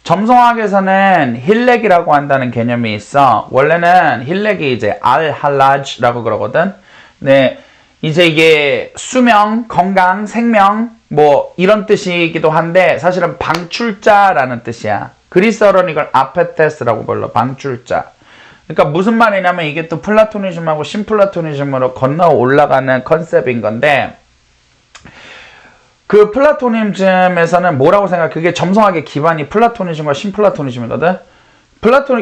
점성학에서는 힐렉이라고 한다는 개념이 있어. 원래는 힐렉이 이제 알할라지라고 그러거든. 네, 이제 이게 수명, 건강, 생명 뭐 이런 뜻이기도 한데 사실은 방출자라는 뜻이야. 그리스어로는 이걸 아페테스라고 불러. 방출자. 그러니까 무슨 말이냐면 이게 또 플라토니즘하고 신플라토니즘으로 건너 올라가는 컨셉인 건데, 그 플라토니즘에서는 뭐라고 생각해? 그게 점성학의 기반이 플라토니즘과 신플라토니즘이거든.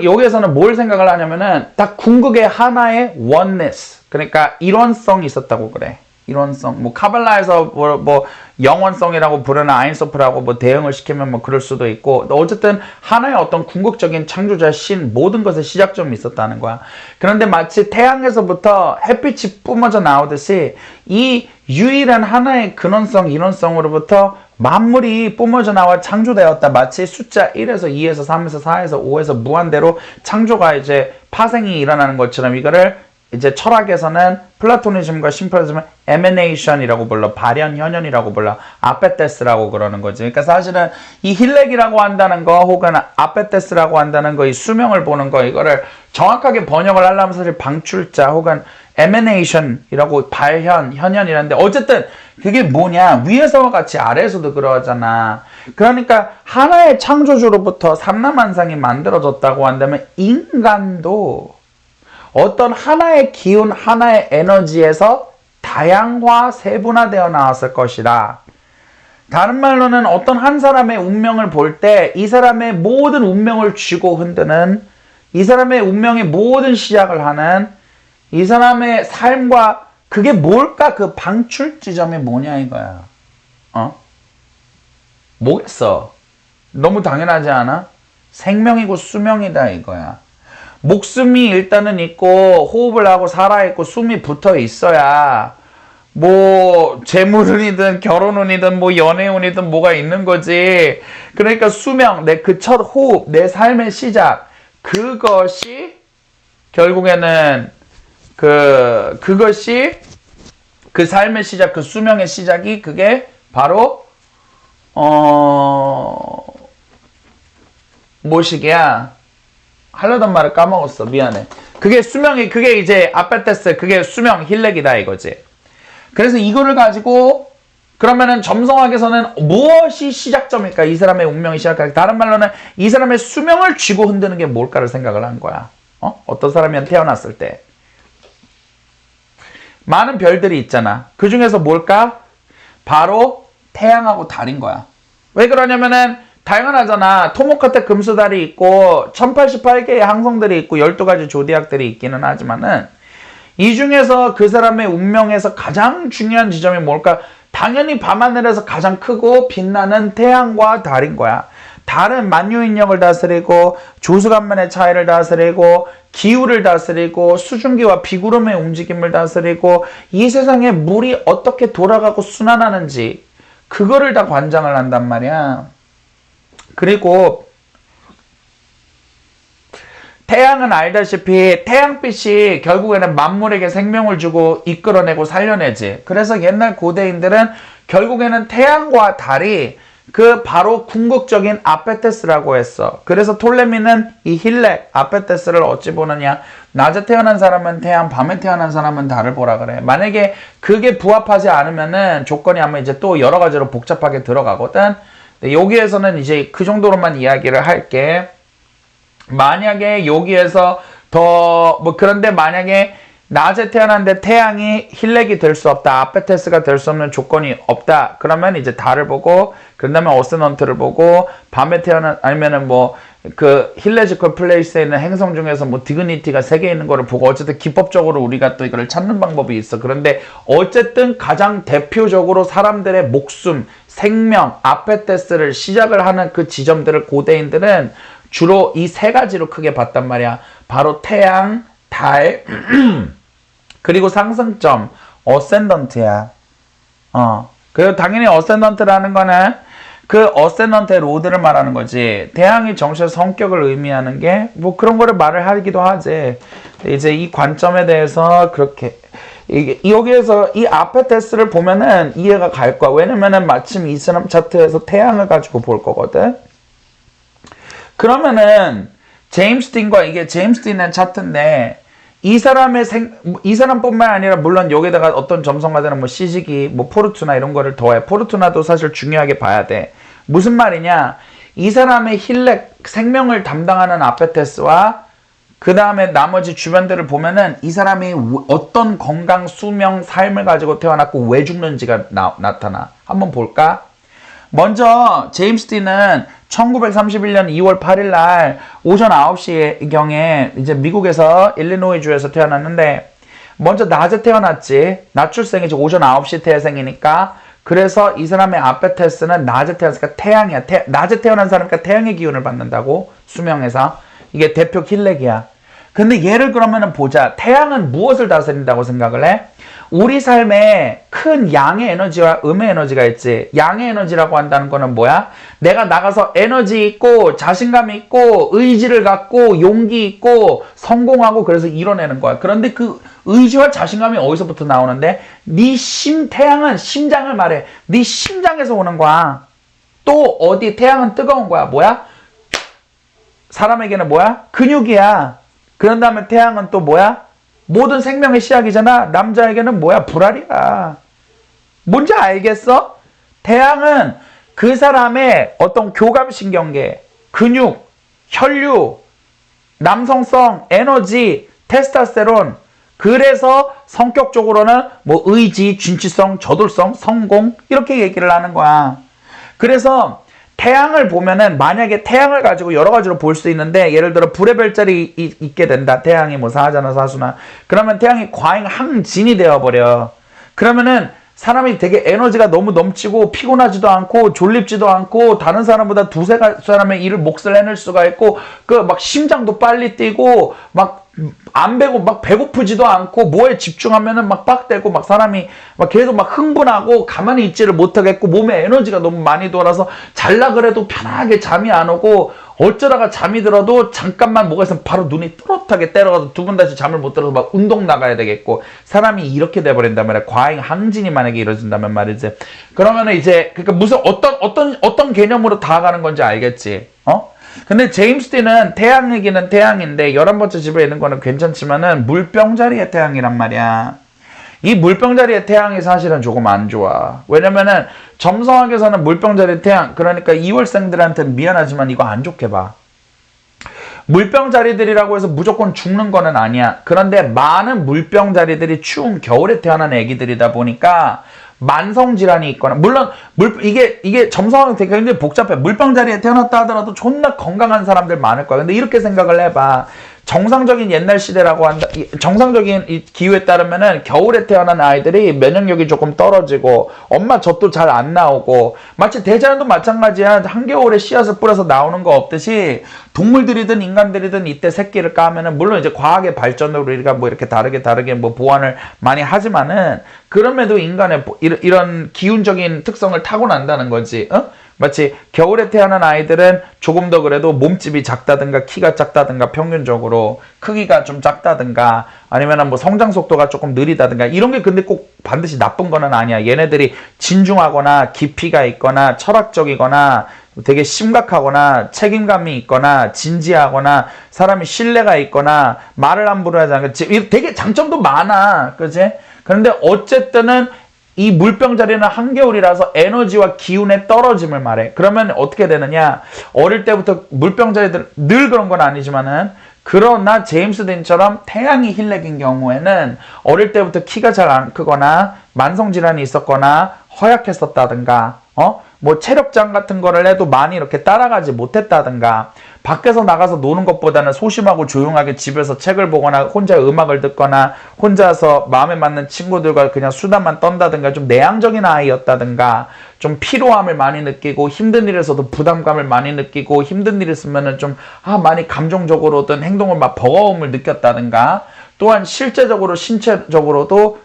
여기에서는 뭘 생각을 하냐면은 딱 궁극의 하나의 oneness, 그러니까 일원성이 있었다고 그래. 일원성. 뭐 카발라에서 뭐 영원성이라고 부르는 아인소프라고 뭐 대응을 시키면 뭐 그럴 수도 있고, 어쨌든 하나의 어떤 궁극적인 창조자 신, 모든 것의 시작점이 있었다는 거야. 그런데 마치 태양에서부터 햇빛이 뿜어져 나오듯이 이 유일한 하나의 근원성, 일원성으로부터 만물이 뿜어져 나와 창조되었다. 마치 숫자 1에서 2에서 3에서 4에서 5에서 무한대로 창조가 이제 파생이 일어나는 것처럼, 이거를 이제 철학에서는 플라토니즘과 심플라토니즘은 에메네이션이라고 불러. 발현, 현현이라고 불러. 아페테스라고 그러는 거지. 그러니까 사실은 이 힐렉이라고 한다는 거 혹은 아페테스라고 한다는 거, 이 수명을 보는 거, 이거를 정확하게 번역을 하려면 사실 방출자 혹은 에메네이션이라고, 발현, 현현이라는데, 어쨌든 그게 뭐냐, 위에서와 같이 아래에서도 그러잖아. 그러니까 하나의 창조주로부터 삼라만상이 만들어졌다고 한다면 인간도 어떤 하나의 기운, 하나의 에너지에서 다양화, 세분화되어 나왔을 것이다. 다른 말로는 어떤 한 사람의 운명을 볼 때 이 사람의 모든 운명을 쥐고 흔드는, 이 사람의 운명의 모든 시작을 하는 이 사람의 삶과, 그게 뭘까? 그 방출 지점이 뭐냐 이거야. 뭐겠어? 너무 당연하지 않아? 생명이고 수명이다 이거야. 목숨이 일단은 있고 호흡을 하고 살아있고 숨이 붙어 있어야 뭐 재물운이든 결혼운이든 뭐 연애운이든 뭐가 있는 거지. 그러니까 수명, 내 그 첫 호흡, 내 삶의 시작, 그것이 결국에는 그것이 그 삶의 시작, 그 수명의 시작이, 그게 바로 뭐시기야? 하려던 말을 까먹었어. 미안해. 그게 수명이, 그게 이제 아페테스, 그게 수명, 힐렉이다 이거지. 그래서 이거를 가지고 그러면은 점성학에서는 무엇이 시작점일까? 이 사람의 운명이 시작할까? 다른 말로는 이 사람의 수명을 쥐고 흔드는 게 뭘까를 생각을 한 거야. 어떤 사람이 태어났을 때 많은 별들이 있잖아. 그 중에서 뭘까? 바로 태양하고 달인 거야. 왜 그러냐면은 당연하잖아. 토모카테 금수달이 있고 1088개의 항성들이 있고 12가지 조디악들이 있기는 하지만은 이 중에서 그 사람의 운명에서 가장 중요한 지점이 뭘까? 당연히 밤하늘에서 가장 크고 빛나는 태양과 달인 거야. 달은 만유인력을 다스리고 조수간만의 차이를 다스리고 기후를 다스리고 수증기와 비구름의 움직임을 다스리고 이 세상에 물이 어떻게 돌아가고 순환하는지 그거를 다 관장을 한단 말이야. 그리고 태양은 알다시피 태양빛이 결국에는 만물에게 생명을 주고 이끌어내고 살려내지. 그래서 옛날 고대인들은 결국에는 태양과 달이 그 바로 궁극적인 아페테스라고 했어. 그래서 톨레미는 이 힐렉, 아페테스를 어찌 보느냐, 낮에 태어난 사람은 태양, 밤에 태어난 사람은 달을 보라 그래. 만약에 그게 부합하지 않으면은 조건이 아마 이제 또 여러 가지로 복잡하게 들어가거든. 여기에서는 이제 그 정도로만 이야기를 할게. 만약에 여기에서 그런데 만약에 낮에 태어났는데 태양이 힐렉이 될 수 없다, 아페테스가 될 수 없는 조건이 없다, 그러면 이제 달을 보고, 그 다음에 어세넌트를 보고, 밤에 아니면은 뭐 그 힐레지컬 플레이스에 있는 행성 중에서 뭐 디그니티가 3개 있는 거를 보고, 어쨌든 기법적으로 우리가 또 이걸 찾는 방법이 있어. 그런데 어쨌든 가장 대표적으로 사람들의 목숨, 생명, 아페테스를 시작을 하는 그 지점들을 고대인들은 주로 이 3가지로 크게 봤단 말이야. 바로 태양, 달, 그리고 상승점, 어센던트야. 그리고 당연히 어센던트라는 거는 그 어센던트의 로드를 말하는 거지. 태양이 정신의 성격을 의미하는 게 뭐 그런 거를 말을 하기도 하지. 이제 이 관점에 대해서 그렇게 여기에서 이 아페테스를 보면은 이해가 갈 거야. 왜냐면은 마침 이 사람 차트에서 태양을 가지고 볼 거거든. 그러면은 제임스 딘과 이게 제임스 딘의 차트인데 이 사람뿐만 아니라 물론 여기다가 어떤 점성가 되는 뭐 시직이 뭐 포르투나 이런 거를 더해. 포르투나도 사실 중요하게 봐야 돼. 무슨 말이냐? 이 사람의 힐렉 생명을 담당하는 아페테스와 그 다음에 나머지 주변들을 보면은 이 사람이 어떤 건강, 수명, 삶을 가지고 태어났고 왜 죽는지가 나타나. 한번 볼까? 먼저 제임스 딘은 1931년 2월 8일 날 오전 9시 경에 이제 미국에서 일리노이 주에서 태어났는데 먼저 낮에 태어났지. 낮 출생이지. 오전 9시 태생이니까. 그래서 이 사람의 아페테스는 낮에 태어났으니까 태양이야. 낮에 태어난 사람이니까 태양의 기운을 받는다고. 수명에서. 이게 대표 힐렉이야. 근데 얘를 그러면은 보자. 태양은 무엇을 다스린다고 생각을 해? 우리 삶에 큰 양의 에너지와 음의 에너지가 있지. 양의 에너지라고 한다는 거는 뭐야? 내가 나가서 에너지 있고 자신감 있고 의지를 갖고 용기 있고 성공하고 그래서 이뤄내는 거야. 그런데 그 의지와 자신감이 어디서부터 나오는데? 태양은 심장을 말해. 네 심장에서 오는 거야. 또 어디 태양은 뜨거운 거야. 뭐야? 사람에게는 뭐야? 근육이야. 그런 다음에 태양은 또 뭐야? 모든 생명의 시작이잖아. 남자에게는 뭐야? 불알이야. 뭔지 알겠어? 태양은 그 사람의 어떤 교감신경계, 근육, 혈류, 남성성, 에너지, 테스토스테론. 그래서 성격적으로는 뭐 의지, 진취성, 저돌성, 성공 이렇게 얘기를 하는 거야. 그래서 태양을 보면은 만약에 태양을 가지고 여러 가지로 볼 수 있는데 예를 들어 불의 별자리 있게 된다. 태양이 뭐 사하잖아 사수나. 그러면 태양이 과잉항진이 되어버려. 그러면은 사람이 되게 에너지가 너무 넘치고 피곤하지도 않고 졸립지도 않고 다른 사람보다 두세 사람의 일을 몫을 해낼 수가 있고 그 막 심장도 빨리 뛰고 막 안 배고 막 배고프지도 않고 뭐에 집중하면은 막 빡대고 막 사람이 막 계속 막 흥분하고 가만히 있지를 못하겠고 몸에 에너지가 너무 많이 돌아서 잘라 그래도 편하게 잠이 안 오고 어쩌다가 잠이 들어도 잠깐만 뭐가 있으면 바로 눈이 또렷하게 때려가서 두 번 다시 잠을 못 들어서 막 운동 나가야 되겠고 사람이 이렇게 돼버린단 말이야. 과잉 항진이 만약에 이루어진다면 말이지. 그러면은 이제 그러니까 무슨 어떤 개념으로 다가가는 건지 알겠지. 근데 제임스 딘은 태양이기는 태양인데 11번째 집에 있는 거는 괜찮지만은 물병자리의 태양이란 말이야. 이 물병자리의 태양이 사실은 조금 안 좋아. 왜냐면은 점성학에서는 물병자리의 태양, 그러니까 2월생들한테는 미안하지만 이거 안 좋게 봐. 물병자리들이라고 해서 무조건 죽는 거는 아니야. 그런데 많은 물병자리들이 추운 겨울에 태어난 애기들이다 보니까 만성질환이 있거나 물론 이게 점성학이 되게 굉장히 복잡해. 물병자리에 태어났다 하더라도 존나 건강한 사람들 많을 거야. 근데 이렇게 생각을 해봐. 정상적인 옛날 시대라고 한다. 정상적인 이 기후에 따르면은 겨울에 태어난 아이들이 면역력이 조금 떨어지고 엄마 젖도 잘 안 나오고 마치 대자연도 마찬가지야. 한겨울에 씨앗을 뿌려서 나오는 거 없듯이 동물들이든 인간들이든 이때 새끼를 까면은 물론 이제 과학의 발전으로 우리가 뭐 이렇게 다르게 뭐 보완을 많이 하지만은 그럼에도 인간의 이런 기운적인 특성을 타고난다는 거지. 마치 겨울에 태어난 아이들은 조금 더 그래도 몸집이 작다든가 키가 작다든가 평균적으로 크기가 좀 작다든가 아니면 뭐 성장 속도가 조금 느리다든가 이런 게 근데 꼭 반드시 나쁜 거는 아니야. 얘네들이 진중하거나 깊이가 있거나 철학적이거나 되게 심각하거나 책임감이 있거나 진지하거나 사람이 신뢰가 있거나 말을 함부로 하지 않고 되게 장점도 많아. 그치? 그런데 어쨌든은 이 물병자리는 한겨울이라서 에너지와 기운의 떨어짐을 말해. 그러면 어떻게 되느냐? 어릴 때부터 물병자리들 늘 그런 건 아니지만은 그러나 제임스 딘처럼 태양이 힐렉인 경우에는 어릴 때부터 키가 잘 안 크거나 만성질환이 있었거나 허약했었다든가 뭐 체력장 같은 거를 해도 많이 이렇게 따라가지 못했다든가 밖에서 나가서 노는 것보다는 소심하고 조용하게 집에서 책을 보거나 혼자 음악을 듣거나 혼자서 마음에 맞는 친구들과 그냥 수다만 떤다든가 좀 내향적인 아이였다든가 좀 피로함을 많이 느끼고 힘든 일에서도 부담감을 많이 느끼고 힘든 일 있으면은 좀 많이 감정적으로 어떤 행동을 막 버거움을 느꼈다든가 또한 실제적으로 신체적으로도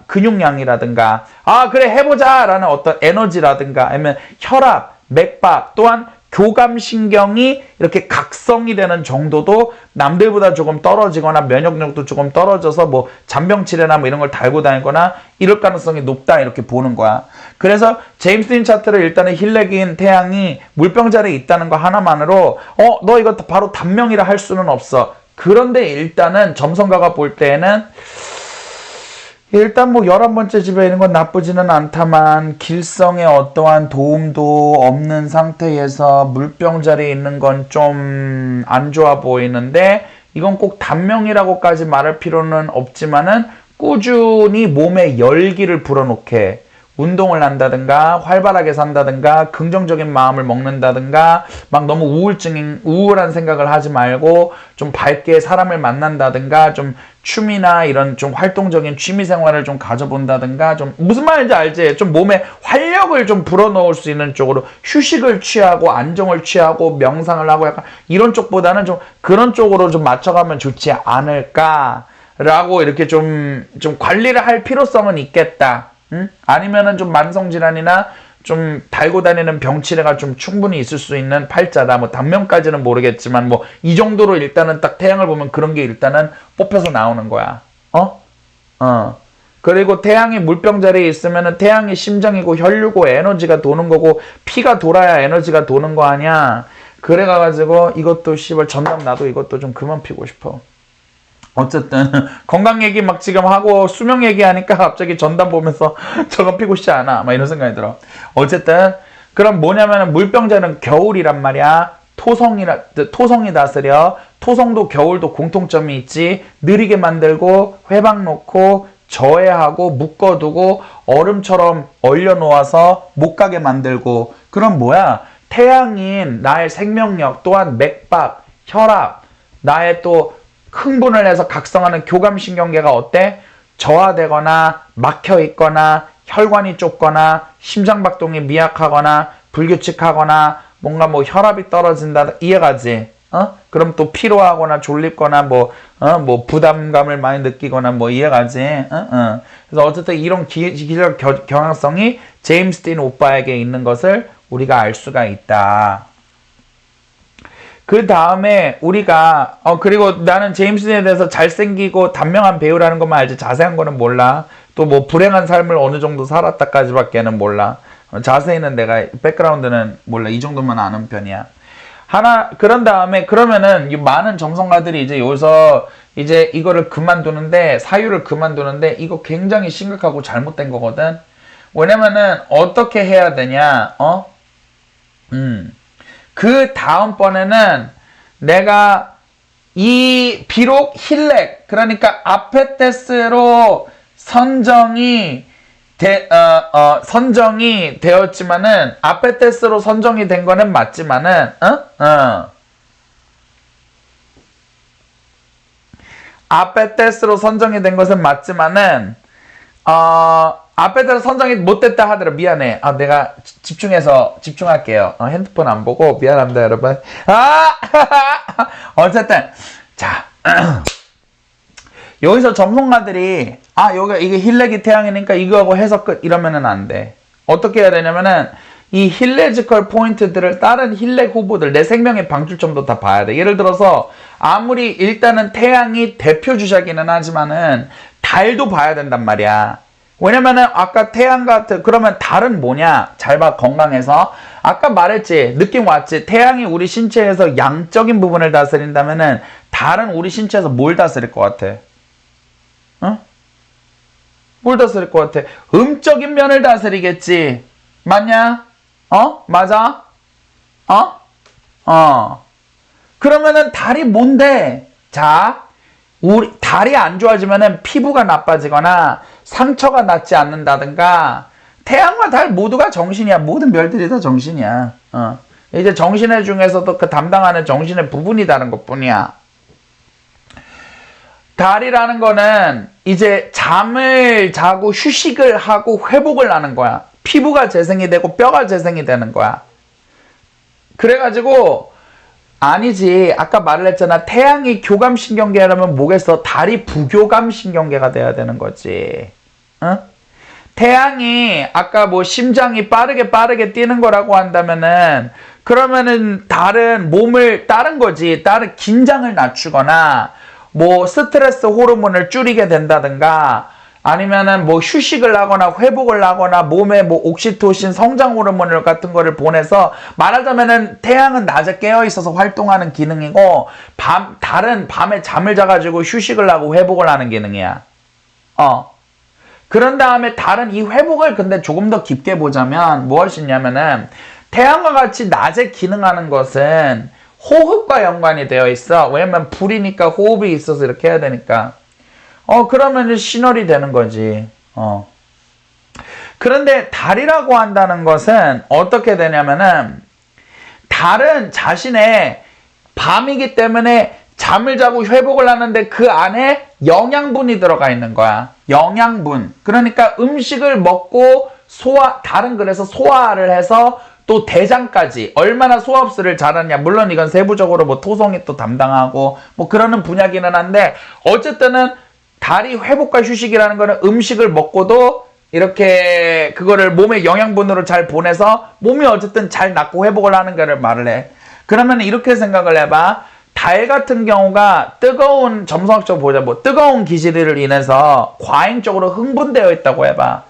근육량이라든가 그래 해보자 라는 어떤 에너지라든가 아니면 혈압 맥박 또한 교감신경이 이렇게 각성이 되는 정도도 남들보다 조금 떨어지거나 면역력도 조금 떨어져서 뭐 잔병치레나 뭐 이런 걸 달고 다니거나 이럴 가능성이 높다 이렇게 보는 거야. 그래서 제임스 딘 차트를 일단은 힐렉인 태양이 물병자리에 있다는 거 하나만으로 너 이거 바로 단명이라 할 수는 없어. 그런데 일단은 점성가가 볼 때에는 일단 뭐 11번째 집에 있는 건 나쁘지는 않다만 길성에 어떠한 도움도 없는 상태에서 물병 자리에 있는 건 좀 안 좋아 보이는데 이건 꼭 단명이라고까지 말할 필요는 없지만은 꾸준히 몸에 열기를 불어넣게 운동을 한다든가 활발하게 산다든가 긍정적인 마음을 먹는다든가 막 너무 우울한 생각을 하지 말고 좀 밝게 사람을 만난다든가 좀 취미나 이런 좀 활동적인 취미 생활을 좀 가져본다든가 좀 무슨 말인지 알지? 좀 몸에 활력을 좀 불어넣을 수 있는 쪽으로 휴식을 취하고 안정을 취하고 명상을 하고 약간 이런 쪽보다는 좀 그런 쪽으로 좀 맞춰가면 좋지 않을까라고 이렇게 좀 관리를 할 필요성은 있겠다. 아니면은 좀 만성질환이나 좀 달고 다니는 병치레가 좀 충분히 있을 수 있는 팔자다. 뭐 단명까지는 모르겠지만 뭐 이 정도로 일단은 딱 태양을 보면 그런 게 일단은 뽑혀서 나오는 거야. 그리고 태양이 물병 자리에 있으면은 태양이 심장이고 혈류고 에너지가 도는 거고 피가 돌아야 에너지가 도는 거 아니야. 그래가지고 이것도 씨발 전남 나도 이것도 좀 그만 피고 싶어. 어쨌든 건강 얘기 막 지금 하고 수명 얘기하니까 갑자기 전담 보면서 저거 피고 싶지 않아 막 이런 생각이 들어. 어쨌든 그럼 뭐냐면은 물병자는 겨울이란 말이야. 토성이 다스려. 토성도 겨울도 공통점이 있지. 느리게 만들고 회방 놓고 저해하고 묶어두고 얼음처럼 얼려놓아서 못 가게 만들고. 그럼 뭐야? 태양인 나의 생명력 또한 맥박, 혈압, 나의 또 흥분을 해서 각성하는 교감신경계가 어때? 저하되거나 막혀있거나 혈관이 좁거나 심장박동이 미약하거나 불규칙하거나 뭔가 뭐 혈압이 떨어진다 이해가지? 그럼 또 피로하거나 졸립거나 뭐 부담감을 많이 느끼거나 뭐 이해가지? 그래서 어쨌든 이런 기력 경향성이 제임스 딘 오빠에게 있는 것을 우리가 알 수가 있다. 그 다음에 우리가 그리고 나는 제임스 딘에 대해서 잘생기고 단명한 배우라는 것만 알지 자세한 거는 몰라. 또 뭐 불행한 삶을 어느 정도 살았다까지밖에는 몰라. 자세히는 내가 백그라운드는 몰라. 이 정도만 아는 편이야. 그런 다음에 그러면은 이 많은 점성가들이 이제 여기서 이제 이거를 그만두는데 사유를 그만두는데 이거 굉장히 심각하고 잘못된 거거든. 왜냐면은 어떻게 해야 되냐? 그 다음번에는 내가 비록 힐렉 그러니까 아페테스로 선정이 되었지만은 아페테스로 선정이 된 거는 맞지만은 아페테스로 선정이 된 것은 맞지만은 아페테스로 선정이 못됐다 하더라도 미안해. 내가 집중할게요. 핸드폰 안 보고 미안합니다 여러분. 어쨌든 자 여기서 점성가들이 이게 힐렉이 태양이니까 이거하고 해서 끝 이러면은 안 돼. 어떻게 해야 되냐면은 이 힐레지컬 포인트들을 다른 힐렉 후보들 내 생명의 방출점도 다 봐야 돼. 예를 들어서 아무리 일단은 태양이 대표 주자기는 하지만은 달도 봐야 된단 말이야. 왜냐면은 아까 태양 같은 그러면 달은 뭐냐? 잘 봐. 건강해서 아까 말했지. 느낌 왔지. 태양이 우리 신체에서 양적인 부분을 다스린다면은 달은 우리 신체에서 뭘 다스릴 것 같아? 뭘 다스릴 것 같아? 음적인 면을 다스리겠지. 맞냐? 맞아? 그러면은 달이 뭔데? 자, 우리 달이 안 좋아지면은 피부가 나빠지거나 상처가 낫지 않는다든가. 태양과 달 모두가 정신이야. 모든 별들이 다 정신이야. 이제 정신의 중에서도 그 담당하는 정신의 부분이 다른 것뿐이야. 달이라는 거는 이제 잠을 자고 휴식을 하고 회복을 하는 거야. 피부가 재생이 되고 뼈가 재생이 되는 거야. 그래가지고 아니지. 아까 말을 했잖아. 태양이 교감신경계라면 뭐겠어? 달이 부교감신경계가 돼야 되는 거지. 태양이 아까 뭐 심장이 빠르게 뛰는 거라고 한다면은 그러면은 다른 거지. 다른 긴장을 낮추거나 뭐 스트레스 호르몬을 줄이게 된다든가 아니면은 뭐 휴식을 하거나 회복을 하거나 몸에 뭐 옥시토신 성장 호르몬 같은 거를 보내서 말하자면은 태양은 낮에 깨어 있어서 활동하는 기능이고 밤에 잠을 자가지고 휴식을 하고 회복을 하는 기능이야. 그런 다음에 이 회복을 근데 조금 더 깊게 보자면 무엇이냐면은 태양과 같이 낮에 기능하는 것은 호흡과 연관이 되어 있어. 왜냐면 불이니까 호흡이 있어서 이렇게 해야 되니까. 그러면 신월이 되는 거지. 그런데 달이라고 한다는 것은 어떻게 되냐면은 달은 자신의 밤이기 때문에 잠을 자고 회복을 하는데 그 안에 영양분이 들어가 있는 거야. 영양분. 그러니까 음식을 먹고 달은 그래서 소화를 해서 또 대장까지 얼마나 소화 흡수를 잘하냐. 물론 이건 세부적으로 뭐 토성이 또 담당하고 뭐 그러는 분야기는 한데 어쨌든은 달이 회복과 휴식이라는 거는 음식을 먹고도 이렇게 그거를 몸에 영양분으로 잘 보내서 몸이 어쨌든 잘 낫고 회복을 하는 거를 말을 해. 그러면 이렇게 생각을 해봐. 달 같은 경우가 뜨거운 점성학적으로 보자. 뭐 뜨거운 기질을 인해서 과잉적으로 흥분되어 있다고 해봐.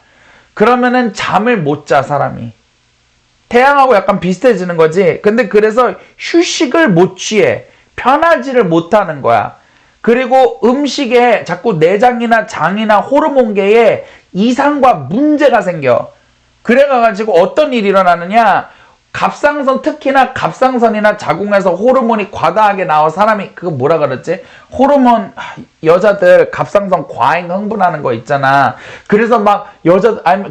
그러면은 잠을 못 자 사람이. 태양하고 약간 비슷해지는 거지. 근데 그래서 휴식을 못 취해. 편하지를 못하는 거야. 그리고 음식에 자꾸 내장이나 장이나 호르몬계에 이상과 문제가 생겨. 그래가지고 어떤 일이 일어나느냐. 갑상선, 특히나 갑상선이나 자궁에서 호르몬이 과다하게 나와 사람이 그거 뭐라 그랬지? 호르몬 여자들 갑상선 과잉 흥분하는 거 있잖아. 그래서 막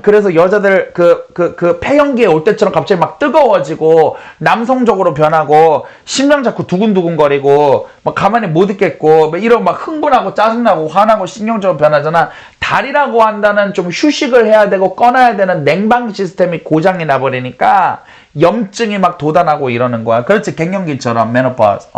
그래서 여자들 그 폐경기에 올 때처럼 갑자기 막 뜨거워지고 남성적으로 변하고 심장 자꾸 두근두근거리고 막 가만히 못 있겠고 이런 막 흥분하고 짜증나고 화나고 신경적으로 변하잖아. 달이라고 한다는 좀 휴식을 해야 되고 꺼놔야 되는 냉방 시스템이 고장이 나버리니까 염증이 막 돋아나고 이러는 거야. 그렇지. 갱년기처럼 메노파우스.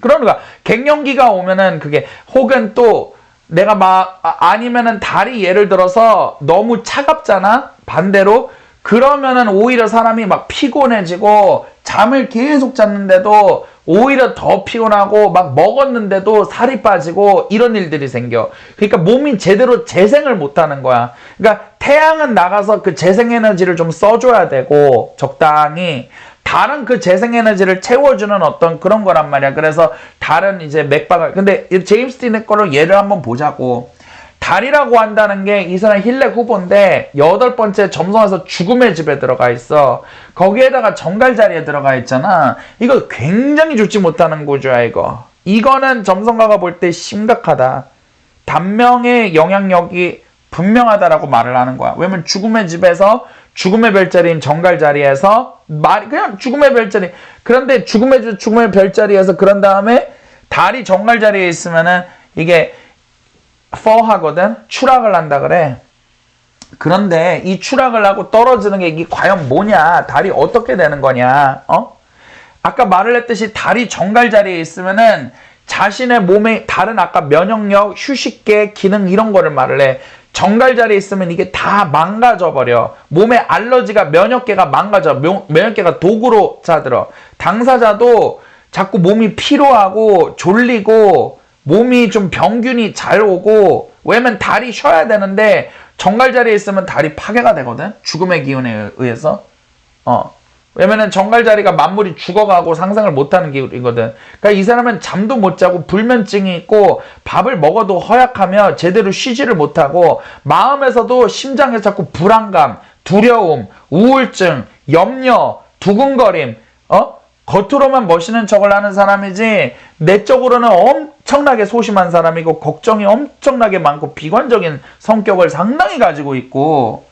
그러니까 갱년기가 오면은 그게 혹은 또 내가 막 아니면은 달이 예를 들어서 너무 차갑잖아. 반대로 그러면은 오히려 사람이 막 피곤해지고 잠을 계속 잤는데도 오히려 더 피곤하고 막 먹었는데도 살이 빠지고 이런 일들이 생겨. 그러니까 몸이 제대로 재생을 못하는 거야. 그러니까 태양은 나가서 그 재생에너지를 좀 써줘야 되고 적당히 달은 그 재생에너지를 채워주는 어떤 그런 거란 말이야. 그래서 달은 이제 맥박을 근데 제임스 딘의 거를 예를 한번 보자고. 달이라고 한다는 게 이 사람 힐렉 후보인데 8번째 점성에서 죽음의 집에 들어가 있어. 거기에다가 정갈 자리에 들어가 있잖아. 이거 굉장히 좋지 못하는 구조야 이거. 이거는 점성가가 볼 때 심각하다. 단명의 영향력이 분명하다라고 말을 하는 거야. 왜냐면 죽음의 집에서 죽음의 별자리인 정갈 자리에서 그냥 죽음의 별자리. 그런데 죽음의 별자리에서 그런 다음에 달이 정갈 자리에 있으면은 이게 하거든. 추락을 한다 그래. 그런데 이 추락을 하고 떨어지는 게 이게 과연 뭐냐? 달이 어떻게 되는 거냐? 아까 말을 했듯이 달이 정갈 자리에 있으면은 자신의 몸에 달은 아까 면역력, 휴식계, 기능 이런 거를 말을 해. 정갈 자리에 있으면 이게 다 망가져 버려. 몸에 알러지가 면역계가 망가져. 면역계가 도구로 자들어. 당사자도 자꾸 몸이 피로하고 졸리고 몸이 좀 병균이 잘 오고 왜냐면 달이 쉬어야 되는데 정갈 자리에 있으면 달이 파괴가 되거든. 죽음의 기운에 의해서. 왜냐면은 정갈 자리가 만물이 죽어가고 상상을 못하는 기운이거든. 그러니까 이 사람은 잠도 못 자고 불면증이 있고 밥을 먹어도 허약하며 제대로 쉬지를 못하고 마음에서도 심장에서 자꾸 불안감, 두려움, 우울증, 염려, 두근거림, 겉으로만 멋있는 척을 하는 사람이지 내적으로는 엄청나게 소심한 사람이고 걱정이 엄청나게 많고 비관적인 성격을 상당히 가지고 있고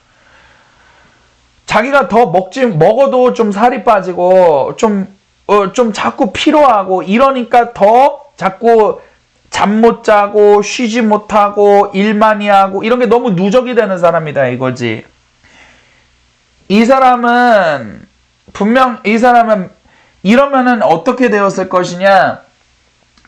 자기가 더 먹어도 좀 살이 빠지고 좀 자꾸 피로하고 이러니까 더 자꾸 잠 못 자고 쉬지 못하고 일 많이 하고 이런 게 너무 누적이 되는 사람이다 이거지. 이 사람은 이러면은 어떻게 되었을 것이냐.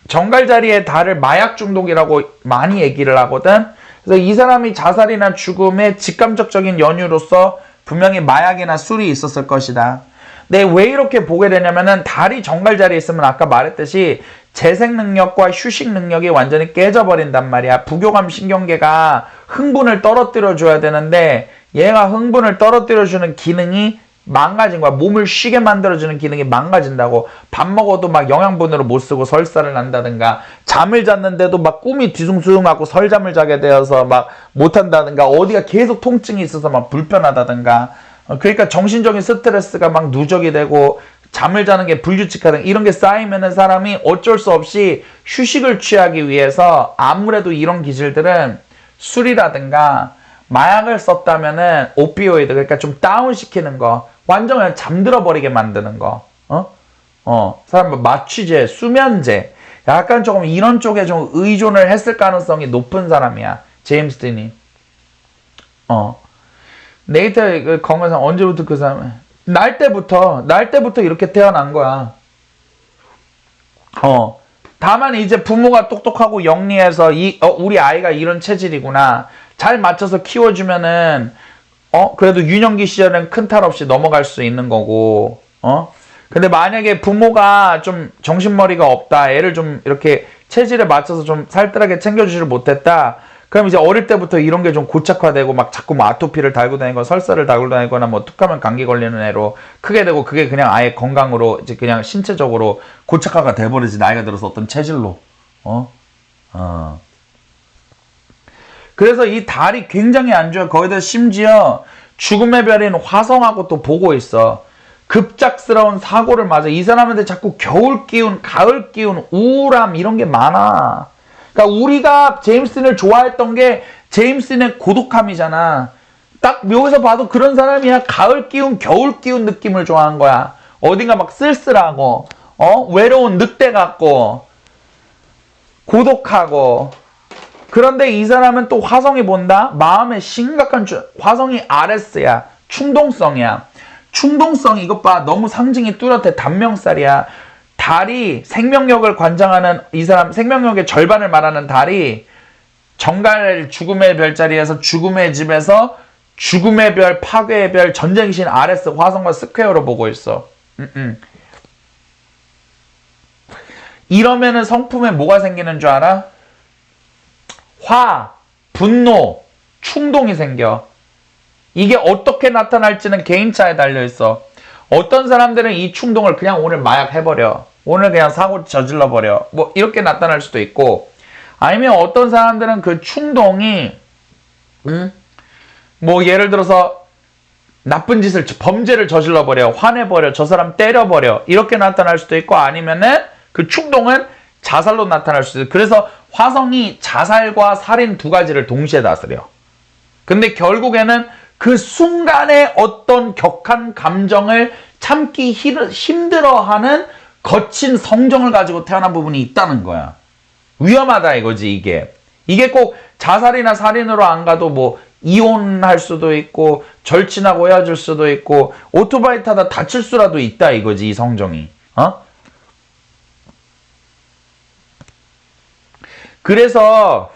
정갈 자리에 달을 마약 중독이라고 많이 얘기를 하거든. 그래서 이 사람이 자살이나 죽음의 직감적인 연유로서 분명히 마약이나 술이 있었을 것이다. 근데 왜 이렇게 보게 되냐면은 달이 정갈 자리에 있으면 아까 말했듯이 재생 능력과 휴식 능력이 완전히 깨져버린단 말이야. 부교감 신경계가 흥분을 떨어뜨려 줘야 되는데 얘가 흥분을 떨어뜨려 주는 기능이 망가진 거야. 몸을 쉬게 만들어주는 기능이 망가진다고. 밥 먹어도 막 영양분으로 못 쓰고 설사를 난다든가, 잠을 잤는데도 막 꿈이 뒤숭숭하고 설잠을 자게 되어서 막 못한다든가, 어디가 계속 통증이 있어서 막 불편하다든가. 그러니까 정신적인 스트레스가 막 누적이 되고 잠을 자는 게 불규칙하든 이런 게 쌓이면은 사람이 어쩔 수 없이 휴식을 취하기 위해서 아무래도 이런 기질들은 술이라든가 마약을 썼다면은 오피오이드, 그러니까 좀 다운시키는 거, 완전 그냥 잠들어 버리게 만드는 거, 사람 마취제, 수면제, 약간 조금 이런 쪽에 좀 의존을 했을 가능성이 높은 사람이야, 제임스 딘이. 네이트 건강상 언제부터 그 사람, 날 때부터 이렇게 태어난 거야. 다만 이제 부모가 똑똑하고 영리해서 우리 아이가 이런 체질이구나, 잘 맞춰서 키워주면은 그래도 유년기 시절엔 큰 탈 없이 넘어갈 수 있는 거고. 근데 만약에 부모가 좀 정신머리가 없다, 애를 좀 이렇게 체질에 맞춰서 좀 살뜰하게 챙겨주지를 못했다, 그럼 이제 어릴 때부터 이런 게 좀 고착화되고 막 자꾸 뭐 아토피를 달고 다니거나 설사를 달고 다니거나 뭐 툭하면 감기 걸리는 애로 크게 되고, 그게 그냥 아예 건강으로 이제 그냥 신체적으로 고착화가 돼버리지, 나이가 들어서 어떤 체질로. 그래서 이 달이 굉장히 안 좋아요. 거기다 심지어 죽음의 별인 화성하고 또 보고 있어. 급작스러운 사고를 맞아. 이 사람한테 자꾸 겨울 기운, 가을 기운, 우울함 이런 게 많아. 그러니까 우리가 제임스 딘을 좋아했던 게 제임스 딘의 고독함이잖아. 딱 여기서 봐도 그런 사람이야. 가을 기운, 겨울 기운 느낌을 좋아한 거야. 어딘가 막 쓸쓸하고, 외로운 늑대 같고, 고독하고. 그런데 이 사람은 또 화성이 본다? 마음에 심각한 화성이 아레스야. 충동성이야. 충동성, 이것 봐. 너무 상징이 뚜렷해. 단명살이야. 달이 생명력을 관장하는 이 사람, 생명력의 절반을 말하는 달이 정갈 죽음의 별자리에서 죽음의 집에서 죽음의 별, 파괴의 별, 전쟁의 신 아레스, 화성과 스퀘어로 보고 있어. 이러면은 성품에 뭐가 생기는 줄 알아? 화, 분노, 충동이 생겨. 이게 어떻게 나타날지는 개인차에 달려있어. 어떤 사람들은 이 충동을 그냥 오늘 마약 해버려, 오늘 그냥 사고 저질러버려, 뭐 이렇게 나타날 수도 있고, 아니면 어떤 사람들은 그 충동이 뭐 예를 들어서 나쁜 짓을, 범죄를 저질러버려, 화내버려, 저 사람 때려버려, 이렇게 나타날 수도 있고, 아니면은 그 충동은 자살로 나타날 수도 있어. 그래서 화성이 자살과 살인 두 가지를 동시에 다스려. 근데 결국에는 그 순간에 어떤 격한 감정을 참기 힘들어하는 거친 성정을 가지고 태어난 부분이 있다는 거야. 위험하다 이거지, 이게. 이게 꼭 자살이나 살인으로 안 가도 뭐 이혼할 수도 있고, 절친하고 헤어질 수도 있고, 오토바이 타다 다칠 수라도 있다 이거지, 이 성정이. 그래서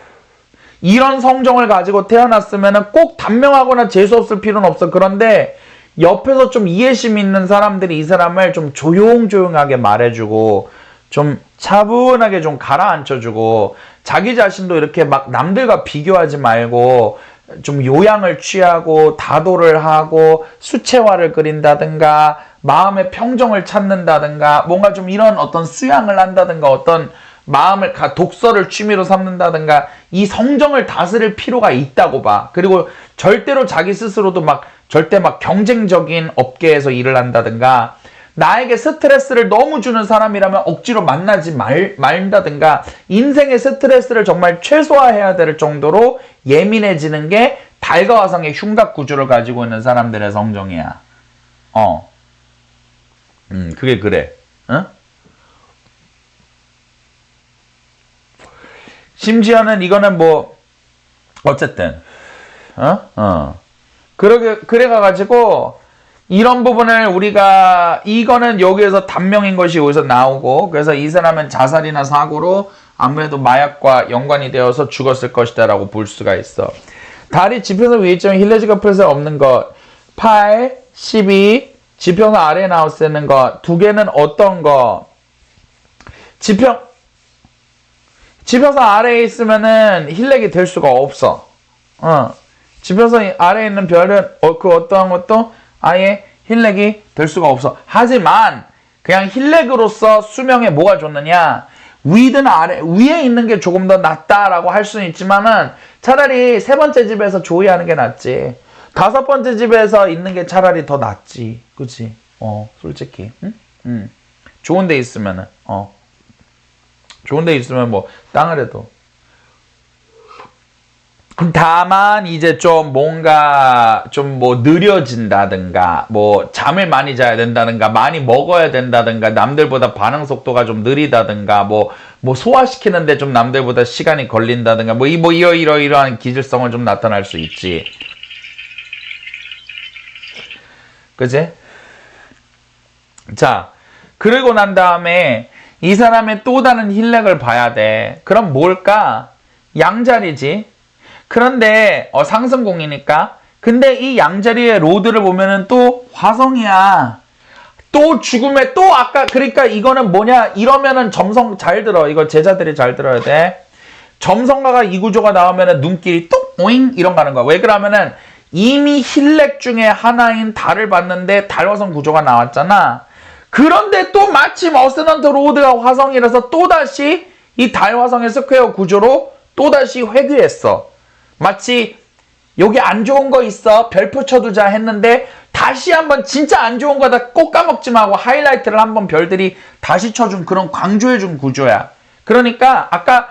이런 성정을 가지고 태어났으면 꼭 단명하거나 재수없을 필요는 없어. 그런데 옆에서 좀 이해심 있는 사람들이 이 사람을 좀 조용조용하게 말해주고, 좀 차분하게 좀 가라앉혀주고, 자기 자신도 이렇게 막 남들과 비교하지 말고 좀 요양을 취하고 다도를 하고 수채화를 그린다든가 마음의 평정을 찾는다든가 뭔가 좀 이런 어떤 수양을 한다든가 어떤 마음을 독서를 취미로 삼는다든가 이 성정을 다스릴 필요가 있다고 봐. 그리고 절대로 자기 스스로도 절대 경쟁적인 업계에서 일을 한다든가 나에게 스트레스를 너무 주는 사람이라면 억지로 만나지 말다든가 인생의 스트레스를 정말 최소화해야 될 정도로 예민해지는 게 달과 화성의 흉곽 구조를 가지고 있는 사람들의 성정이야. 그게 그래. 응? 심지어는 이거는 뭐 어쨌든 그래가지고 이런 부분을 우리가 이거는 여기에서 단명인 것이 여기서 나오고, 그래서 이 사람은 자살이나 사고로 아무래도 마약과 연관이 되어서 죽었을 것이다 라고 볼 수가 있어. 달이 지평선 위에 있지만 힐레즈가 풀에 없는 것. 8, 12, 지평선 아래에 나올 수 있는 것. 두 개는 어떤 거? 지평선 아래에 있으면은 힐렉이 될 수가 없어. 지평선 아래에 있는 별은 그 어떠한 것도 아예 힐렉이 될 수가 없어. 하지만 그냥 힐렉으로서 수명에 뭐가 좋느냐? 위든 아래, 위에 있는 게 조금 더 낫다라고 할 수는 있지만은 차라리 세 번째 집에서 조이하는 게 낫지. 다섯 번째 집에서 있는 게 차라리 더 낫지. 그치? 솔직히. 응? 좋은 데 있으면은, 좋은 데 있으면 뭐, 땅을 해도. 다만 이제 좀 뭔가 좀 뭐 느려진다든가 뭐 잠을 많이 자야 된다든가 많이 먹어야 된다든가 남들보다 반응 속도가 좀 느리다든가 뭐 소화시키는데 좀 남들보다 시간이 걸린다든가 이러한 기질성을 좀 나타날 수 있지. 그치? 자, 그러고 난 다음에 이 사람의 또 다른 힐렉을 봐야 돼. 그럼 뭘까? 양자리지. 그런데 상승공이니까. 근데 이 양자리의 로드를 보면은 또 화성이야. 또 죽음에 또 아까 그러니까 이거는 뭐냐? 이러면은 점성 잘 들어. 이거 제자들이 잘 들어야 돼. 점성가가 이 구조가 나오면은 눈길이 뚝 오잉 이런 거 하는 거야. 왜 그러면은 이미 힐렉 중에 하나인 달을 봤는데 달화성 구조가 나왔잖아. 그런데 또 마침 어세넌트 로드가 화성이라서 또다시 이 달화성의 스퀘어 구조로 또다시 회귀했어. 마치 여기 안 좋은 거 있어 별 붙여두자 했는데 다시 한번 진짜 안 좋은 거다 꼭 까먹지 말고 하이라이트를 한번 별들이 다시 쳐준 그런 강조해준 구조야. 그러니까 아까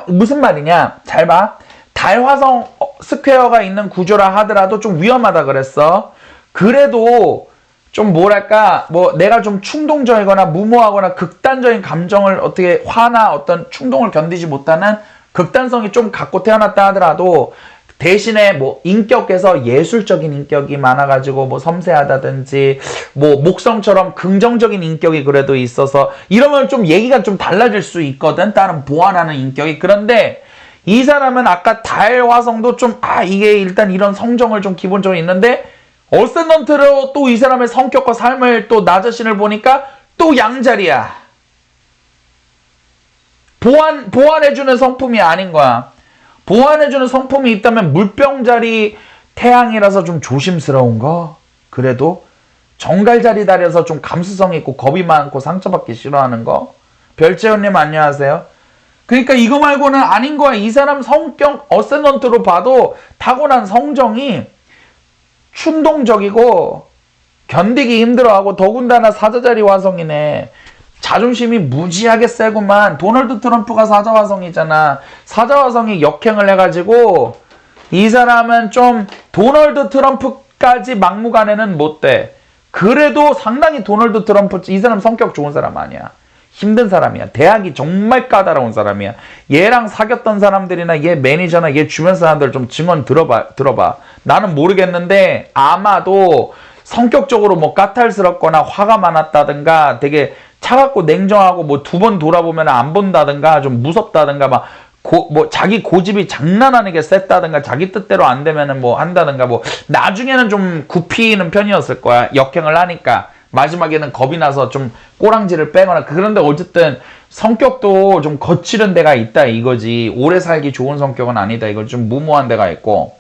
무슨 말이냐 잘 봐. 달화성 스퀘어가 있는 구조라 하더라도 좀 위험하다 그랬어. 그래도 좀 뭐랄까 뭐 내가 좀 충동적이거나 무모하거나 극단적인 감정을 어떻게 화나 어떤 충동을 견디지 못하는 극단성이 좀 갖고 태어났다 하더라도 대신에 뭐 인격에서 예술적인 인격이 많아가지고 뭐 섬세하다든지 뭐 목성처럼 긍정적인 인격이 그래도 있어서 이러면 좀 얘기가 좀 달라질 수 있거든. 다른 보완하는 인격이. 그런데 이 사람은 아까 달 화성도 좀 이게 일단 이런 성정을 좀 기본적으로 있는데 어센던트로 또 이 사람의 성격과 삶을 또 나 자신을 보니까 또 양자리야. 보완해주는 성품이 아닌 거야. 보완해주는 성품이 있다면 물병자리 태양이라서 좀 조심스러운 거. 그래도 정갈자리 달이라서 좀 감수성 있고 겁이 많고 상처받기 싫어하는 거. 별재훈님 안녕하세요. 그러니까 이거 말고는 아닌 거야. 이 사람 성격 어센던트로 봐도 타고난 성정이 충동적이고 견디기 힘들어하고 더군다나 사자자리 화성이네. 자존심이 무지하게 세구만. 도널드 트럼프가 사자화성이잖아. 사자화성이 역행을 해가지고 이 사람은 좀 도널드 트럼프까지 막무가내는 못 돼. 그래도 상당히 도널드 트럼프 이 사람 성격 좋은 사람 아니야. 힘든 사람이야. 대학이 정말 까다로운 사람이야. 얘랑 사귀었던 사람들이나 얘 매니저나 얘 주변 사람들 좀 증언 들어봐. 나는 모르겠는데 아마도 성격적으로 뭐 까탈스럽거나 화가 많았다든가 되게 차갑고 냉정하고 뭐 두 번 돌아보면 안 본다든가 좀 무섭다든가 막 뭐 자기 고집이 장난 아니게 셌다든가 자기 뜻대로 안 되면은 뭐 한다든가 뭐 나중에는 좀 굽히는 편이었을 거야. 역행을 하니까 마지막에는 겁이 나서 좀 꼬랑지를 빼거나. 그런데 어쨌든 성격도 좀 거칠은 데가 있다 이거지. 오래 살기 좋은 성격은 아니다 이거. 좀 무모한 데가 있고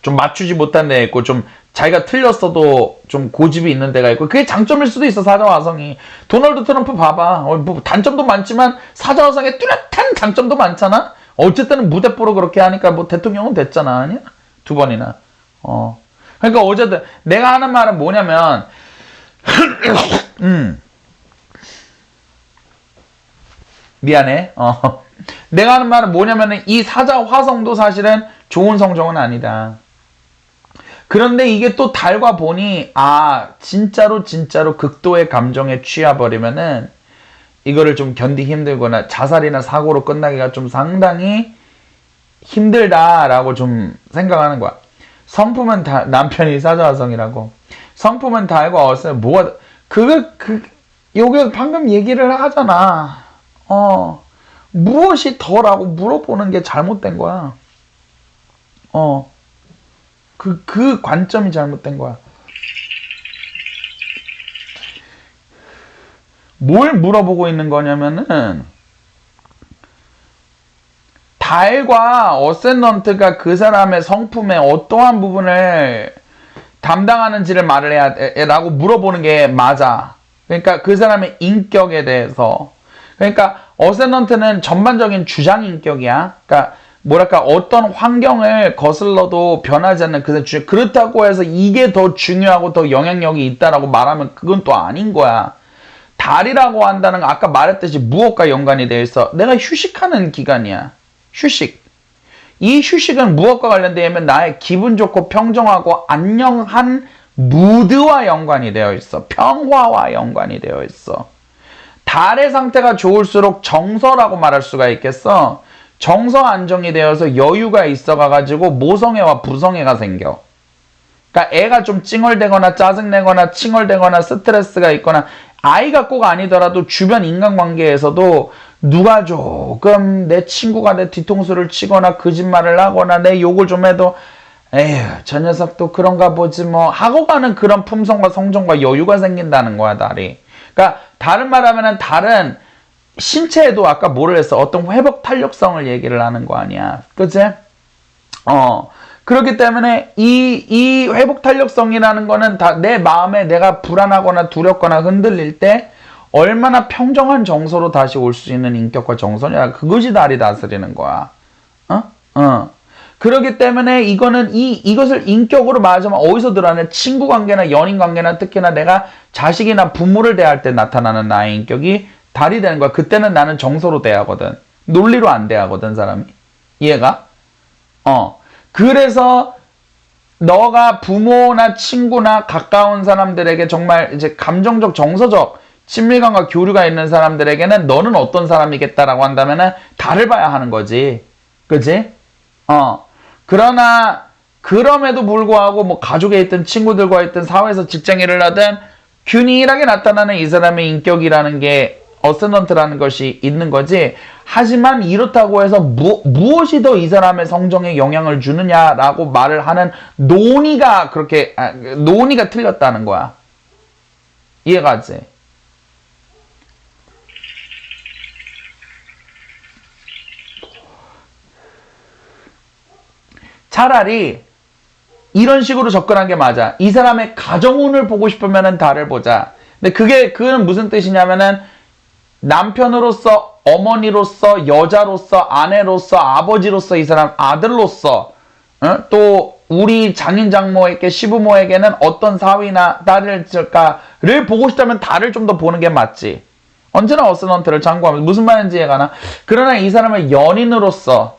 좀 맞추지 못한 데가 있고 좀 자기가 틀렸어도 좀 고집이 있는 데가 있고 그게 장점일 수도 있어. 사자화성이. 도널드 트럼프 봐봐. 뭐 단점도 많지만 사자화성에 뚜렷한 장점도 많잖아. 어쨌든 무대뽀로 그렇게 하니까 뭐 대통령은 됐잖아. 아니야? 2번이나. 그러니까 어쨌든 내가 하는 말은 뭐냐면 미안해. 내가 하는 말은 뭐냐면은 이 사자화성도 사실은 좋은 성정은 아니다. 그런데 이게 또 달과 보니 진짜로 극도의 감정에 취해버리면은 이거를 좀 견디기 힘들거나 자살이나 사고로 끝나기가 좀 상당히 힘들다라고 좀 생각하는 거야. 성품은 남편이 사자화성이라고. 성품은 달과 어서 뭐가 요게 방금 얘기를 하잖아. 무엇이 더라고 물어보는 게 잘못된 거야. 그 관점이 잘못된 거야. 뭘 물어보고 있는 거냐면은, 달과 어센던트가 그 사람의 성품의 어떠한 부분을 담당하는지를 말을 해야 라고 물어보는 게 맞아. 그러니까 그 사람의 인격에 대해서. 그러니까 어센던트는 전반적인 주장 인격이야. 그러니까 뭐랄까 어떤 환경을 거슬러도 변하지 않는 그렇다고 해서 이게 더 중요하고 더 영향력이 있다라고 말하면 그건 또 아닌 거야. 달이라고 한다는 건 아까 말했듯이 무엇과 연관이 되어 있어? 내가 휴식하는 기간이야. 휴식. 이 휴식은 무엇과 관련되어 있냐면 나의 기분 좋고 평정하고 안녕한 무드와 연관이 되어 있어. 평화와 연관이 되어 있어. 달의 상태가 좋을수록 정서라고 말할 수가 있겠어. 정서 안정이 되어서 여유가 있어가지고 모성애와 부성애가 생겨. 그러니까 애가 좀 찡얼대거나 짜증내거나 칭얼대거나 스트레스가 있거나 아이가 꼭 아니더라도 주변 인간관계에서도 누가 조금 내 친구가 내 뒤통수를 치거나 거짓말을 하거나 내 욕을 좀 해도 에휴 저 녀석도 그런가 보지 뭐 하고 가는 그런 품성과 성정과 여유가 생긴다는 거야 달이. 그러니까 다른 말하면은 달은 신체에도 아까 뭐를 했어? 어떤 회복 탄력성을 얘기를 하는 거 아니야. 그치? 그렇기 때문에 이 회복 탄력성이라는 거는 다 내 마음에 내가 불안하거나 두렵거나 흔들릴 때 얼마나 평정한 정서로 다시 올 수 있는 인격과 정서냐. 그것이 달이 다스리는 거야. 그렇기 때문에 이것을 인격으로 말하자면 어디서 드러나냐? 친구 관계나 연인 관계나 특히나 내가 자식이나 부모를 대할 때 나타나는 나의 인격이 달이 되는 거야. 그때는 나는 정서로 대하거든. 논리로 안 대하거든, 사람이. 이해가? 그래서 너가 부모나 친구나 가까운 사람들에게 정말 이제 감정적, 정서적 친밀감과 교류가 있는 사람들에게는 너는 어떤 사람이겠다라고 한다면은 달을 봐야 하는 거지. 그지? 그러나 그럼에도 불구하고 뭐 가족에 있든 친구들과 있든 사회에서 직장 일을 하든 균일하게 나타나는 이 사람의 인격이라는 게 어센던트라는 것이 있는 거지. 하지만 이렇다고 해서 무엇이 더 이 사람의 성정에 영향을 주느냐라고 말을 하는 논의가 틀렸다는 거야. 이해가지? 차라리 이런 식으로 접근한 게 맞아. 이 사람의 가정운을 보고 싶으면은 달을 보자. 근데 그건 무슨 뜻이냐면은 남편으로서, 어머니로서, 여자로서, 아내로서, 아버지로서, 이 사람 아들로서, 또 우리 장인 장모에게 시부모에게는 어떤 사위나 딸을 줄까를 보고 싶다면 달을 좀 더 보는 게 맞지. 언제나 어센던트를 참고하면 무슨 말인지 이해가나? 그러나 이 사람을 연인으로서,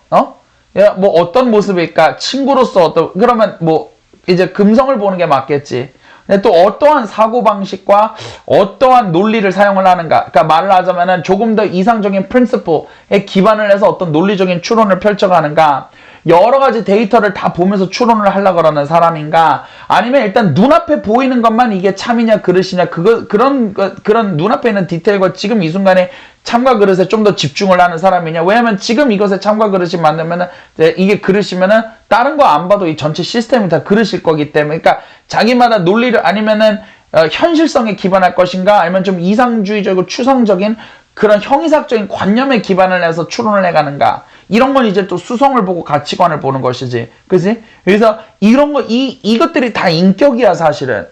뭐 어떤 모습일까? 친구로서 그러면 뭐 이제 금성을 보는 게 맞겠지. 근데 또 어떠한 사고방식과 어떠한 논리를 사용을 하는가. 그러니까 말을 하자면은 조금 더 이상적인 프린시플에 기반을 해서 어떤 논리적인 추론을 펼쳐가는가. 여러 가지 데이터를 다 보면서 추론을 하려고 그러는 사람인가. 아니면 일단 눈앞에 보이는 것만 이게 참이냐 그릇이냐 그런 눈앞에 있는 디테일과 지금 이 순간에 참과 그릇에 좀 더 집중을 하는 사람이냐. 왜냐면 지금 이것에 참과 그릇이 만들면은 이게 그릇이면은 다른 거 안 봐도 이 전체 시스템이 다 그릇일 거기 때문에. 그러니까 자기마다 논리를 아니면은 현실성에 기반할 것인가 아니면 좀 이상주의적이고 추상적인 그런 형이삭적인 관념에 기반을 해서 추론을 해가는가. 이런 건 이제 또 수성을 보고 가치관을 보는 것이지. 그지? 그래서 이런 이것들이 다 인격이야, 사실은.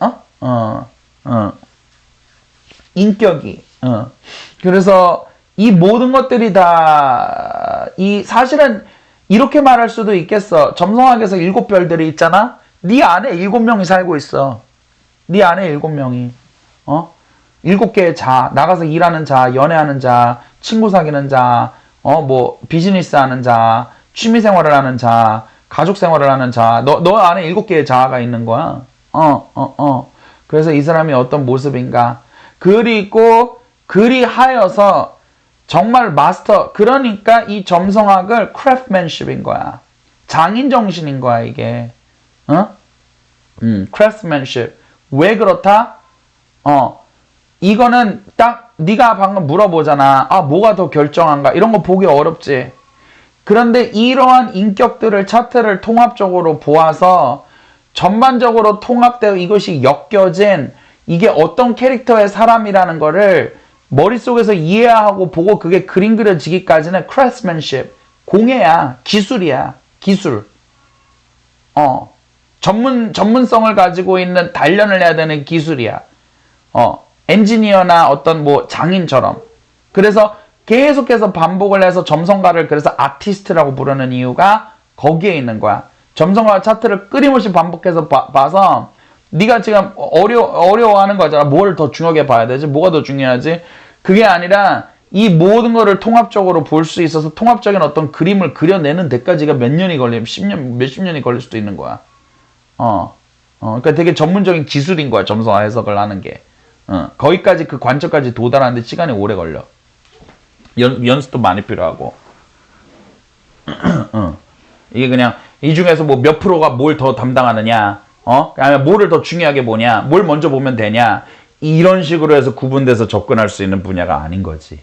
인격이. 그래서 이 모든 것들이 다, 사실은 이렇게 말할 수도 있겠어. 점성학에서 7별들이 있잖아? 네 안에 7명이 살고 있어. 네 안에 7명이. 7개의 자, 나가서 일하는 자, 연애하는 자, 친구 사귀는 자, 뭐 비즈니스 하는 자, 취미 생활을 하는 자, 가족 생활을 하는 자, 너 안에 7개의 자아가 있는 거야. 그래서 이 사람이 어떤 모습인가. 그리고 그리하여서 정말 마스터. 그러니까 이 점성학을 craftsmanship인 거야. 장인 정신인 거야 이게. craftsmanship. 왜 그렇다? 이거는 딱 네가 방금 물어보잖아. 아, 뭐가 더 결정한가? 이런 거 보기 어렵지. 그런데 이러한 인격들을 차트를 통합적으로 보아서 전반적으로 통합되어 이것이 엮여진 이게 어떤 캐릭터의 사람이라는 거를 머릿속에서 이해하고 보고 그게 그림 그려지기까지는 craftsmanship, 공예야, 기술이야, 기술. 전문성을 가지고 있는 단련을 해야 되는 기술이야. 엔지니어나 어떤 뭐 장인처럼. 그래서 계속해서 반복을 해서 점성가를 그래서 아티스트라고 부르는 이유가 거기에 있는 거야. 점성가 차트를 끊임없이 반복해서 봐서 네가 지금 어려워하는 거잖아. 뭘 더 중요하게 봐야 되지? 뭐가 더 중요하지? 그게 아니라 이 모든 거를 통합적으로 볼 수 있어서 통합적인 어떤 그림을 그려내는 데까지가 몇 년이 걸리면 10년, 몇십 년이 걸릴 수도 있는 거야. 그러니까 되게 전문적인 기술인 거야. 점성화 해석을 하는 게. 거기까지 그 관점까지 도달하는데 시간이 오래 걸려. 연습도 많이 필요하고. 이게 그냥 이 중에서 뭐 몇 프로가 뭘 더 담당하느냐, 아니면 뭐를 더 중요하게 보냐, 뭘 먼저 보면 되냐, 이런 식으로 해서 구분돼서 접근할 수 있는 분야가 아닌 거지.